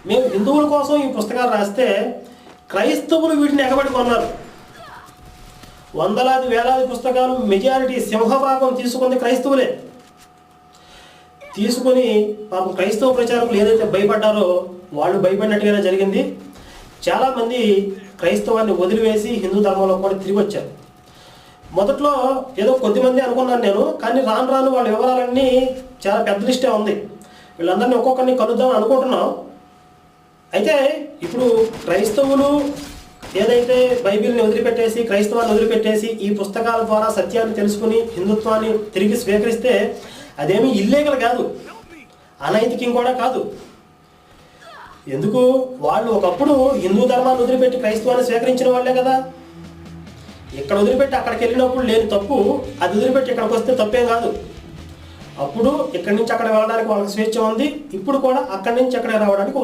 మేము హిందువుల కోసం ఈ పుస్తకాలు రాస్తే క్రైస్తవులు వీటిని ఎగబడి కొన్నారు. వందలాది వేలాది పుస్తకాలు మెజారిటీ సింహభాగం తీసుకుంది క్రైస్తవులే. తీసుకొని పాపం క్రైస్తవ ప్రచారకులు ఏదైతే భయపడ్డారో వాళ్ళు భయపడినట్టుగానే జరిగింది. చాలామంది క్రైస్తవాన్ని వదిలివేసి హిందూ ధర్మంలో కూడా తిరిగి వచ్చారు. మొదట్లో ఏదో కొద్దిమంది అనుకున్నాను నేను, కానీ రాను రాను వాళ్ళ వివరాలన్నీ చాలా పెద్ద లిస్టే ఉంది. వీళ్ళందరినీ ఒక్కొక్కరిని కలుద్దాం అనుకుంటున్నాం. అయితే ఇప్పుడు క్రైస్తవులు ఏదైతే బైబిల్ని వదిలిపెట్టేసి క్రైస్తవాన్ని వదిలిపెట్టేసి ఈ పుస్తకాల ద్వారా సత్యాన్ని తెలుసుకుని హిందుత్వాన్ని తిరిగి స్వీకరిస్తే అదేమీ ఇల్లీగల్ కాదు, అనైతికం కూడా కాదు. ఎందుకు? వాళ్ళు ఒకప్పుడు హిందూ ధర్మాన్ని వదిలిపెట్టి క్రైస్తవాన్ని స్వీకరించిన వాళ్ళే కదా. ఇక్కడ వదిలిపెట్టి అక్కడికి వెళ్ళినప్పుడు లేని తప్పు అది వదిలిపెట్టి ఇక్కడికి వస్తే తప్పేం కాదు. అప్పుడు ఇక్కడి నుంచి అక్కడ వెళ్ళడానికి వాళ్ళకి స్వేచ్ఛ ఉంది, ఇప్పుడు కూడా అక్కడి నుంచి అక్కడికి రావడానికి